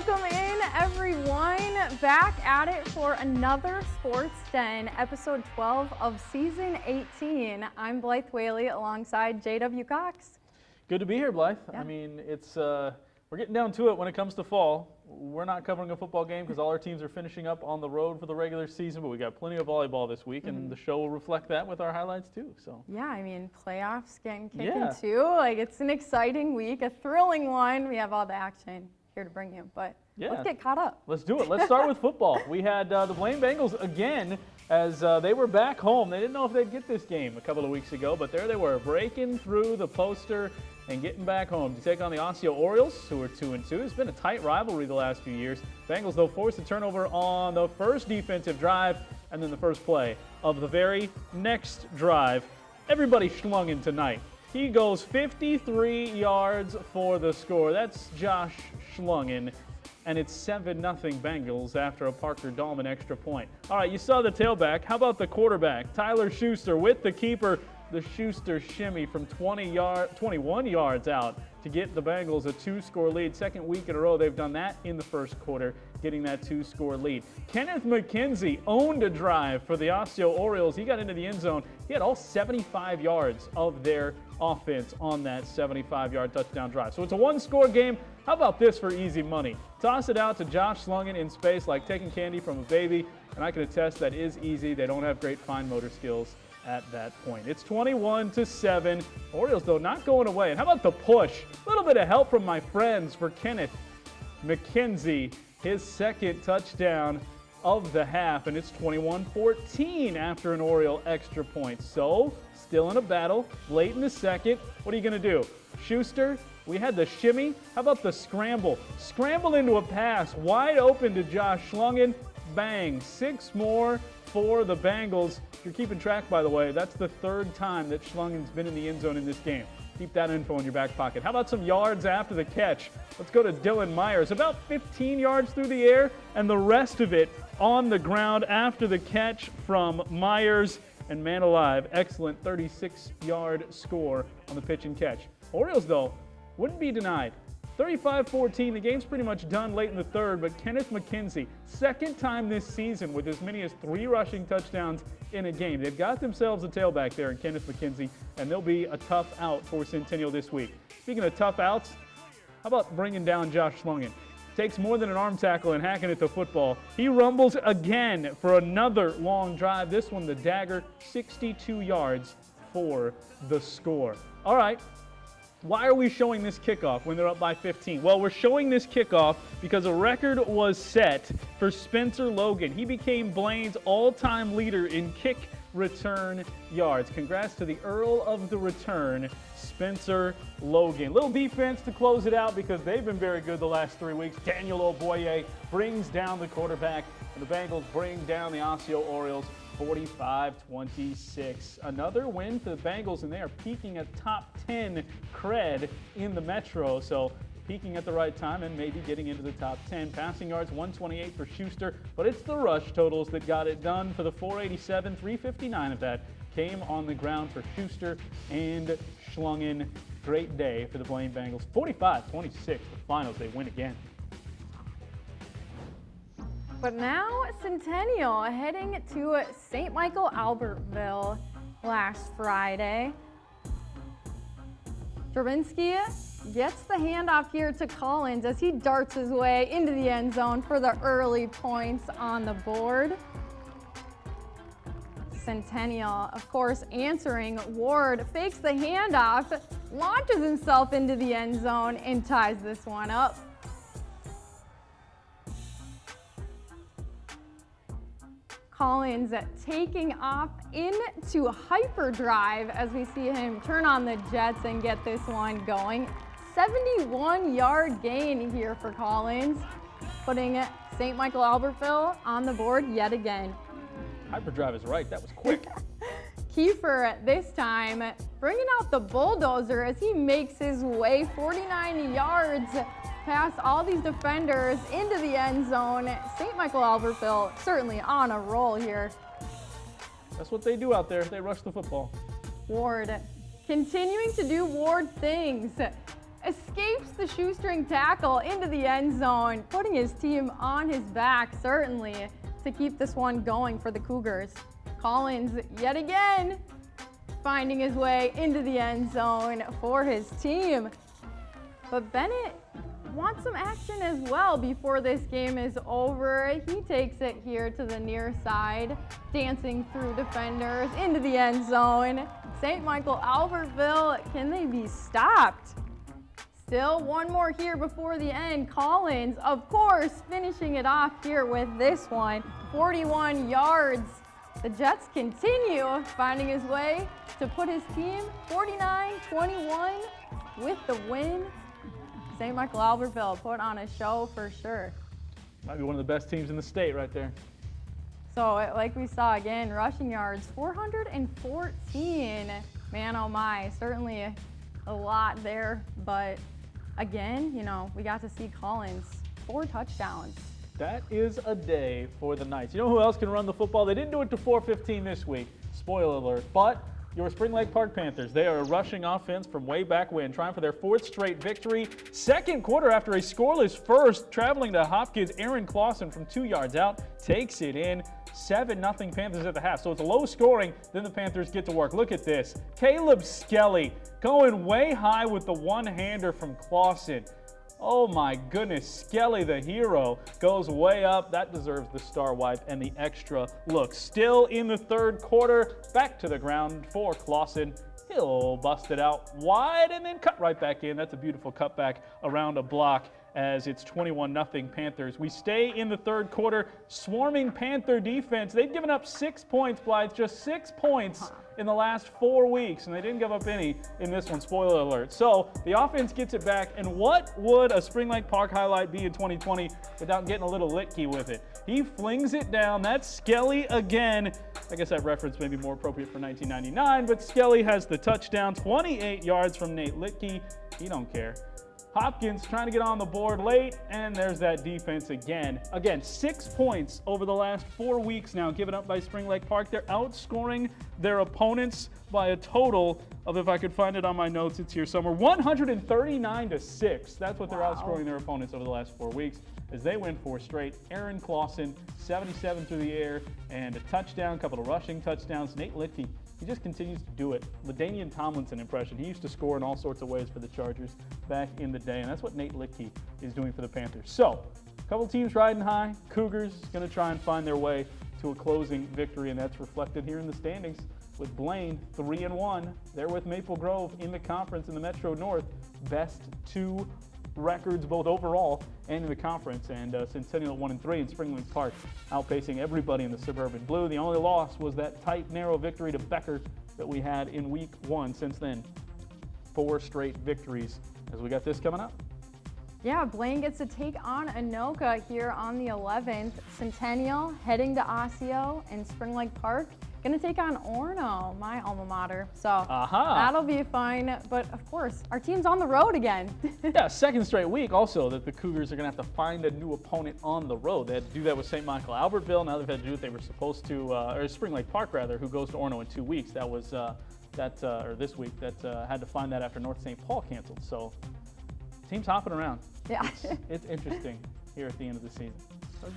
Welcome in, everyone. Back at it for another Sports Den, episode 12 of season 18. I'm Blythe Whaley alongside J.W. Cox. Good to be here, Blythe. Yeah. I mean, we're getting down to it when it comes to fall. We're not covering a football game because all our teams are finishing up on the road for the regular season, but we got plenty of volleyball this week, and the show will reflect that with our highlights too. So yeah, I mean, playoffs getting kicking too. Like, it's an exciting week, a thrilling one. We have all the action here to bring you, but let's get caught up. Let's do it. Let's start with football. We had the Blaine Bengals again as they were back home. They didn't know if they'd get this game a couple of weeks ago, but there they were, breaking through the poster and getting back home to take on the Osseo Orioles, who are 2-2. It's been a tight rivalry the last few years. Bengals, though, forced a turnover on the first defensive drive and then the first play of the very next drive. Everybody schlunging tonight. He goes 53 yards for the score. That's Josh Schlungen, and it's 7-0 Bengals after a Parker Dahlman extra point. All right, you saw the tailback. How about the quarterback? Tyler Schuster with the keeper. The Schuster shimmy from 21 yards out to get the Bengals a 2-score lead. Second week in a row they've done that in the first quarter, getting that 2-score lead. Kenneth McKenzie owned a drive for the Osseo Orioles. He got into the end zone. He had all 75 yards of their offense on that 75-yard touchdown drive. So it's a one-score game. How about this for easy money? Toss it out to Josh Schlungen in space like taking candy from a baby, and I can attest that is easy. They don't have great fine motor skills at that point. It's 21-7. Orioles, though, not going away. And how about the push? A little bit of help from my friends for Kenneth McKenzie, his second touchdown of the half, and it's 21-14 after an Oriole extra point. So, still in a battle, late in the second. What are you going to do? Schuster, we had the shimmy. How about the scramble? Scramble into a pass, wide open to Josh Schlungen. Bang, 6 more for the Bengals. If you're keeping track, by the way, that's the third time that Schlungen's been in the end zone in this game. Keep that info in your back pocket. How about some yards after the catch? Let's go to Dylan Myers. About 15 yards through the air, and the rest of it on the ground after the catch from Myers. And man alive, excellent 36-yard score on the pitch and catch. Orioles, though, wouldn't be denied. 35-14, the game's pretty much done late in the third, but Kenneth McKenzie, second time this season with as many as 3 rushing touchdowns in a game. They've got themselves a tailback there in Kenneth McKenzie, and they'll be a tough out for Centennial this week. Speaking of tough outs, how about bringing down Josh Schlungen? Takes more than an arm tackle and hacking it to football. He rumbles again for another long drive. This one, the dagger, 62 yards for the score. All right. Why are we showing this kickoff when they're up by 15? Well, we're showing this kickoff because a record was set for Spencer Logan. He became Blaine's all-time leader in kick return yards. Congrats to the Earl of the Return, Spencer Logan. Little defense to close it out because they've been very good the last 3 weeks. Daniel Oboye brings down the quarterback, and the Bengals bring down the Osseo Orioles 45-26. Another win for the Bengals, and they are peaking at top 10 cred in the Metro. So peaking at the right time and maybe getting into the top 10. Passing yards, 128 for Schuster, but it's the rush totals that got it done for the 487. 359 of that came on the ground for Schuster and Schlungen. Great day for the Blaine Bengals. 45-26, the finals, they win again. But now Centennial heading to St. Michael Albertville last Friday. Drabinsky gets the handoff here to Collins as he darts his way into the end zone for the early points on the board. Centennial, of course, answering. Ward fakes the handoff, launches himself into the end zone, and ties this one up. Collins taking off into hyperdrive as we see him turn on the jets and get this one going. 71-yard gain here for Collins, putting St. Michael Albertville on the board yet again. Hyperdrive is right. That was quick. Kiefer this time bringing out the bulldozer as he makes his way 49 yards past all these defenders into the end zone. St. Michael Albertville certainly on a roll here. That's what they do out there. They rush the football. Ward continuing to do Ward things escapes the shoestring tackle into the end zone, putting his team on his back, certainly, to keep this one going for the Cougars. Collins, yet again, finding his way into the end zone for his team. But Bennett wants some action as well before this game is over. He takes it here to the near side, dancing through defenders into the end zone. St. Michael Albertville, can they be stopped? Still one more here before the end. Collins, of course, finishing it off here with this one. 41 yards. The Jets continue finding his way to put his team 49-21 with the win. St. Michael Albertville put on a show for sure. Might be one of the best teams in the state right there. So like we saw again, rushing yards, 414. Man, oh my, certainly a lot there. But again, you know, we got to see Collins, 4 touchdowns. That is a day for the Knights. You know who else can run the football? They didn't do it to 4:15 this week. Spoiler alert. But your Spring Lake Park Panthers, they are a rushing offense from way back when, trying for their 4th straight victory. Second quarter after a scoreless first, traveling to Hopkins, Aaron Clausen from 2 yards out takes it in. 7-0 Panthers at the half. So it's low scoring, then the Panthers get to work. Look at this. Caleb Skelly going way high with the one-hander from Clausen. Oh my goodness, Skelly the hero goes way up. That deserves the star wipe and the extra look. Still in the third quarter, back to the ground for Clausen. He'll bust it out wide and then cut right back in. That's a beautiful cutback around a block as it's 21-0 Panthers. We stay in the third quarter. Swarming Panther defense. They've given up 6 points, Blythe, just 6 points in the last 4 weeks, and they didn't give up any in this one, spoiler alert. So the offense gets it back, and what would a Spring Lake Park highlight be in 2020 without getting a little litky with it? He flings it down. That's Skelly again. I guess that reference may be more appropriate for 1999, but Skelly has the touchdown, 28 yards from Nate Litke. He don't care. Hopkins trying to get on the board late, and there's that defense again. Again, 6 points over the last 4 weeks now given up by Spring Lake Park. They're outscoring their opponents by a total of, if I could find it on my notes, it's here somewhere, 139-6. That's what they're outscoring their opponents over the last 4 weeks as they win 4 straight. Aaron Clausen, 77 through the air, and a touchdown, a couple of rushing touchdowns. Nate Litke, he just continues to do it. LaDainian Tomlinson impression. He used to score in all sorts of ways for the Chargers back in the day, and that's what Nate Litke is doing for the Panthers. So, a couple teams riding high. Cougars going to try and find their way to a closing victory, and that's reflected here in the standings with Blaine 3-1. They're with Maple Grove in the conference in the Metro North. Best 2 records both overall and in the conference, and Centennial 1-3 in Spring Lake Park, outpacing everybody in the Suburban Blue. The only loss was that tight, narrow victory to Becker that we had in week 1. Since then, 4 straight victories as we got this coming up. Yeah, Blaine gets to take on Anoka here on the 11th. Centennial heading to Osseo, and Spring Lake Park going to take on Orono, my alma mater. So that'll be fun. But of course, our team's on the road again. Yeah, second straight week also that the Cougars are going to have to find a new opponent on the road. They had to do that with St. Michael Albertville. Now they've had to do what they were supposed to, or Spring Lake Park rather, who goes to Orono in 2 weeks. That was or this week, that had to find that after North St. Paul canceled. So team's hopping around. Yeah. It's interesting here at the end of the season.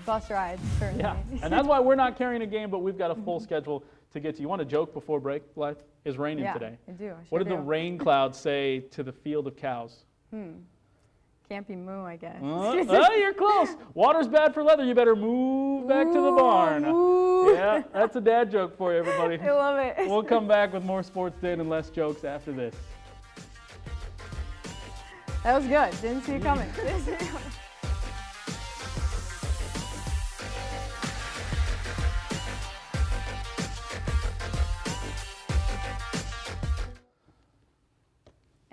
Bus rides, certainly. Yeah, and that's why we're not carrying a game, but we've got a full schedule to get to. You want a joke before break, Blythe? It's raining today. I do. What did the rain clouds say to the field of cows? Can't be moo, I guess. Oh, you're close. Water's bad for leather. You better move back to the barn. Moo. Yeah, that's a dad joke for you, everybody. I love it. We'll come back with more Sports Day and less jokes after this. That was good. Didn't see it coming.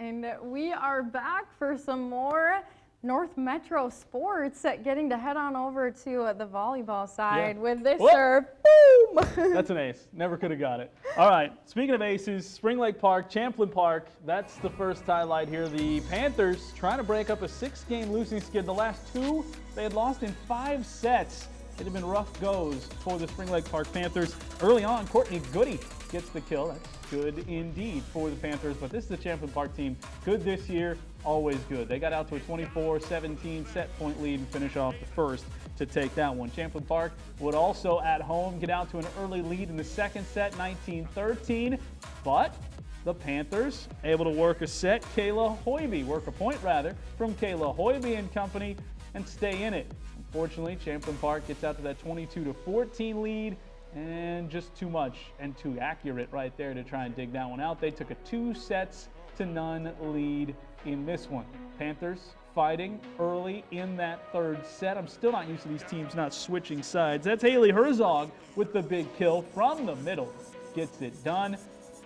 And we are back for some more North Metro sports, getting to head on over to the volleyball side with this serve. Boom! That's an ace. Never could have got it. All right, speaking of aces, Spring Lake Park, Champlin Park, that's the first highlight here. The Panthers trying to break up a 6-game losing skid. The last 2, they had lost in 5 sets. It had been rough goes for the Spring Lake Park Panthers. Early on, Courtney Goody gets the kill. That's good indeed for the Panthers, but this is the Champlin Park team. Good this year, always good. They got out to a 24-17 set point lead and finish off the first to take that one. Champlin Park would also at home get out to an early lead in the second set, 19-13, but the Panthers able to work a set. Work a point from Kayla Hoiby and company and stay in it. Unfortunately, Champlin Park gets out to that 22-14 lead, and just too much and too accurate right there to try and dig that one out. They took a 2-0 lead in this one. Panthers fighting early in that third set. I'm still not used to these teams not switching sides. That's Haley Herzog with the big kill from the middle. Gets it done.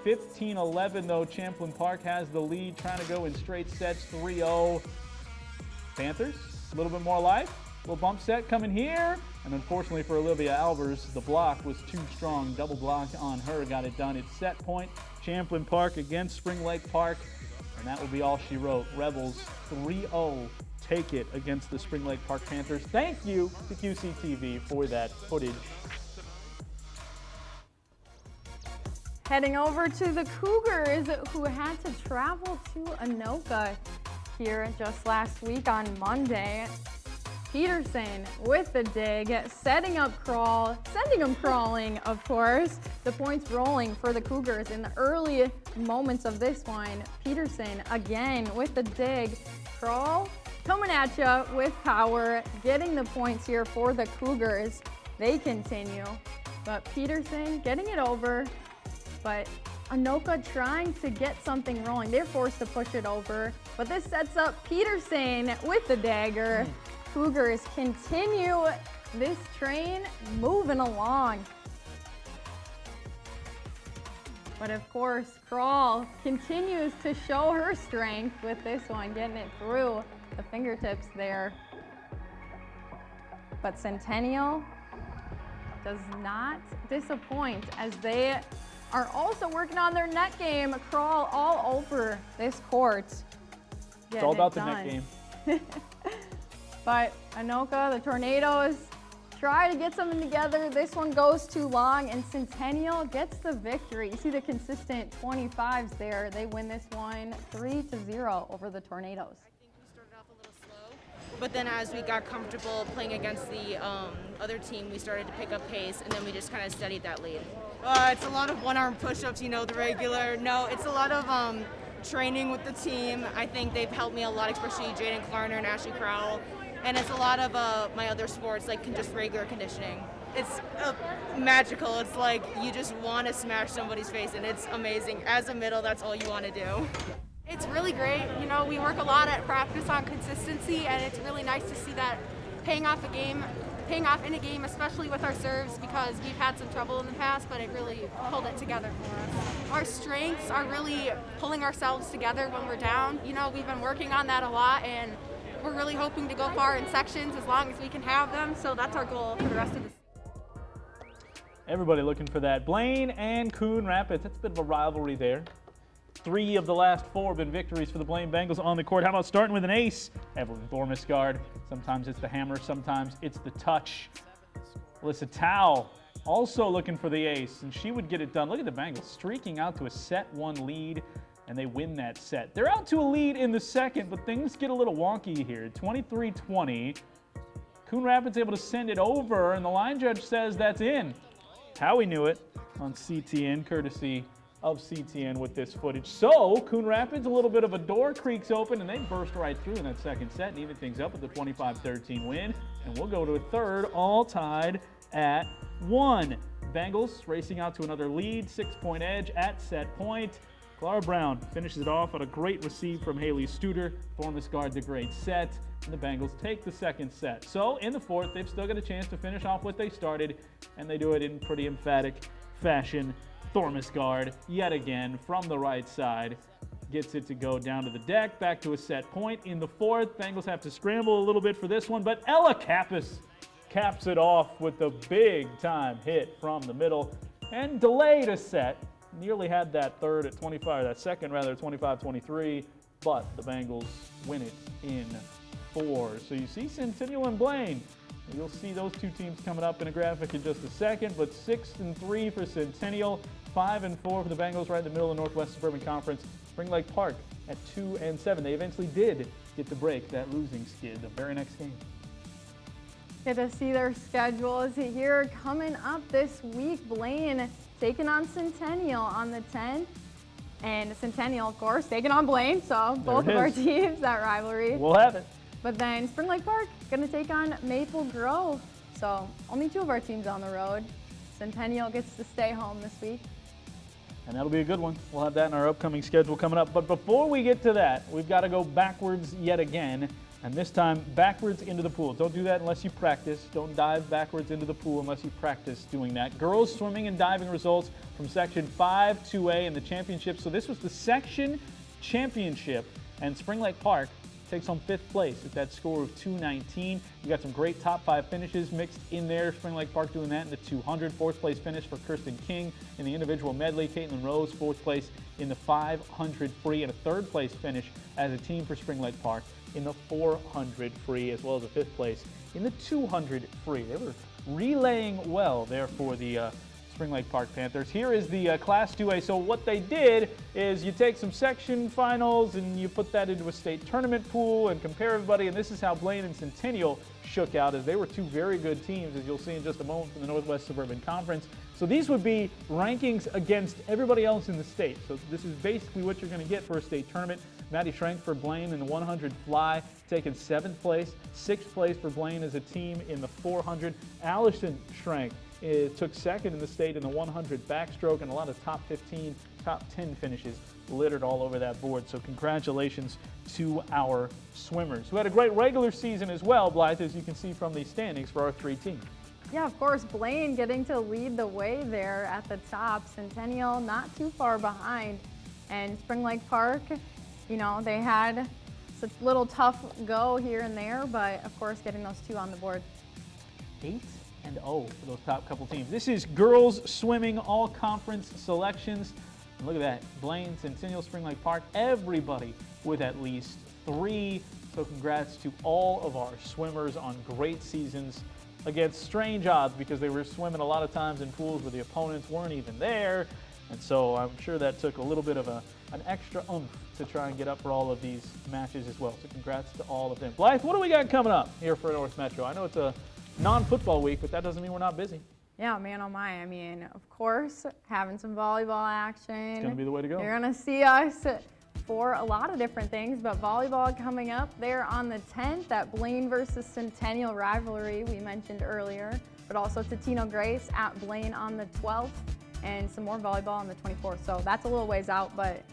15-11 though, Champlin Park has the lead, trying to go in straight sets, 3-0. Panthers, a little bit more life. Little bump set coming here, and unfortunately for Olivia Albers, the block was too strong. Double block on her, got it done. It's set point, Champlin Park against Spring Lake Park, and that will be all she wrote. Rebels 3-0 take it against the Spring Lake Park Panthers. Thank you to QCTV for that footage. Heading over to the Cougars, who had to travel to Anoka here just last week on Monday. Peterson with the dig, setting them crawling, of course. The points rolling for the Cougars in the early moments of this one. Peterson again with the dig, crawl, coming at you with power, getting the points here for the Cougars. They continue, but Peterson getting it over, but Anoka trying to get something rolling. They're forced to push it over, but this sets up Peterson with the dagger. Cougars continue this train moving along. But of course, Crawl continues to show her strength with this one, getting it through the fingertips there. But Centennial does not disappoint as they are also working on their net game. Crawl all over this court. It's all about the net game. But Anoka, the Tornadoes, try to get something together. This one goes too long, and Centennial gets the victory. You see the consistent 25s there. They win this one 3-0 over the Tornadoes. I think we started off a little slow, but then as we got comfortable playing against the other team, we started to pick up pace, and then we just kind of steadied that lead. It's a lot of one-arm push-ups, the regular. No, it's a lot of training with the team. I think they've helped me a lot, especially Jaden Klarner and Ashley Crowell. And it's a lot of my other sports, like just regular conditioning. It's magical. It's like you just want to smash somebody's face, and it's amazing. As a middle, that's all you want to do. It's really great. We work a lot at practice on consistency, and it's really nice to see that paying off in a game, especially with our serves, because we've had some trouble in the past, but it really pulled it together for us. Our strengths are really pulling ourselves together when we're down. We've been working on that a lot, and we're really hoping to go far in sections as long as we can have them, so that's our goal for the rest of the season. Everybody looking for that. Blaine and Coon Rapids, that's a bit of a rivalry there. 3 of the last 4 have been victories for the Blaine Bengals on the court. How about starting with an ace? Evelyn Thormisgard. Sometimes it's the hammer, sometimes it's the touch. Alyssa Tao also looking for the ace, and she would get it done. Look at the Bengals streaking out to a set 1 lead, and they win that set. They're out to a lead in the second, but things get a little wonky here. 23-20. Coon Rapids able to send it over, and the line judge says that's in. Howie knew it on CTN, courtesy of CTN with this footage. So Coon Rapids, a little bit of a door creaks open, and they burst right through in that second set and even things up with the 25-13 win. And we'll go to a third, all tied at 1. Bengals racing out to another lead, 6-point edge at set point. Clara Brown finishes it off on a great receive from Haley Studer. Thormisgard the great set, and the Bengals take the second set. So in the fourth, they've still got a chance to finish off what they started, and they do it in pretty emphatic fashion. Thormisgard, yet again, from the right side, gets it to go down to the deck, back to a set point. In the fourth, Bengals have to scramble a little bit for this one, but Ella Kappas caps it off with the big-time hit from the middle and delayed a set. Nearly had that third at 25, that second rather, 25-23, but the Bengals win it in 4. So you see Centennial and Blaine You'll see those two teams coming up in a graphic in just a second, but 6-3 for Centennial, 5-4 for the Bengals right in the middle of the Northwest Suburban Conference. Spring Lake Park at 2-7. They eventually did get to break that losing skid the very next game. Get to see their schedules here coming up this week. Blaine taking on Centennial on the 10th. And Centennial, of course, taking on Blaine. So both of our teams, that rivalry. We'll have it. But then Spring Lake Park going to take on Maple Grove. So only two of our teams on the road. Centennial gets to stay home this week. And that'll be a good one. We'll have that in our upcoming schedule coming up. But before we get to that, we've got to go backwards yet again. And this time, backwards into the pool. Don't do that unless you practice. Don't dive backwards into the pool unless you practice doing that. Girls swimming and diving results from Section 5 2A in the championship. So this was the section championship, and Spring Lake Park takes home 5th place at that score of 219. You got some great top 5 finishes mixed in there. Spring Lake Park doing that in the 200. 4th place finish for Kirsten King in the individual medley. Caitlin Rose, 4th place in the 500 free, and a 3rd place finish as a team for Spring Lake Park in the 400 free, as well as a 5th place in the 200 free. They were relaying well there for the Spring Lake Park Panthers. Here is the Class 2A. So what they did is you take some section finals and you put that into a state tournament pool and compare everybody, and this is how Blaine and Centennial shook out, as they were two very good teams, as you'll see in just a moment, from the Northwest Suburban Conference. So these would be rankings against everybody else in the state. So this is basically what you're going to get for a state tournament. Maddie Schrank for Blaine in the 100 fly, taking 7th place. 6th place for Blaine as a team in the 400. Allison Schrank took 2nd in the state in the 100 backstroke, and a lot of top 15, top 10 finishes littered all over that board. So congratulations to our swimmers, who had a great regular season as well, Blythe, as you can see from the standings for our 3 teams. Yeah, of course, Blaine getting to lead the way there at the top. Centennial not too far behind. And Spring Lake Park, you know, they had such little tough go here and there, but of course getting those 2 on the board. 8-0 for those top couple teams. This is girls swimming all conference selections. And look at that, Blaine, Centennial, Spring Lake Park, everybody with at least 3. So congrats to all of our swimmers on great seasons against strange odds, because they were swimming a lot of times in pools where the opponents weren't even there. And so I'm sure that took a little bit of an extra oomph to try and get up for all of these matches as well. So congrats to all of them. Blythe, what do we got coming up here for North Metro? I know it's a non-football week, but that doesn't mean we're not busy. Yeah, man, oh my. I mean, of course, having some volleyball action. It's going to be the way to go. You're going to see us for a lot of different things, but volleyball coming up there on the 10th, that Blaine versus Centennial rivalry we mentioned earlier, but also Totino Grace at Blaine on the 12th, and some more volleyball on the 24th. So that's a little ways out, but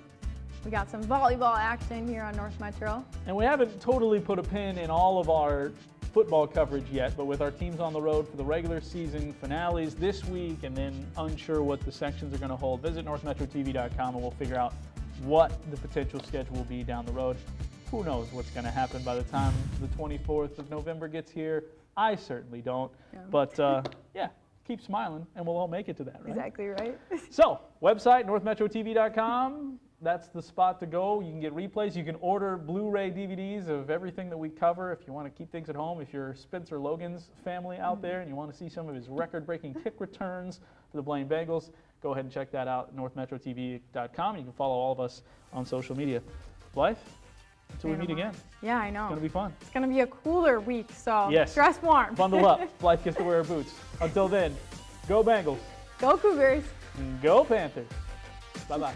we got some volleyball action here on North Metro. And we haven't totally put a pin in all of our football coverage yet, but with our teams on the road for the regular season finales this week, and then unsure what the sections are going to hold, visit northmetrotv.com and we'll figure out what the potential schedule will be down the road. Who knows what's going to happen by the time the 24th of November gets here? I certainly don't. Yeah. But yeah, keep smiling and we'll all make it to that, right? Exactly right. So, website, northmetrotv.com. That's the spot to go. You can get replays. You can order Blu-ray DVDs of everything that we cover if you want to keep things at home. If you're Spencer Logan's family out there and you want to see some of his record-breaking kick returns for the Blaine Bengals, go ahead and check that out at northmetrotv.com. You can follow all of us on social media. Blythe, until we meet again. Yeah, I know. It's going to be fun. It's going to be a cooler week, so yes. Dress warm. Bundle up. Blythe gets to wear her boots. Until then, go Bengals. Go Cougars. And go Panthers. Bye-bye.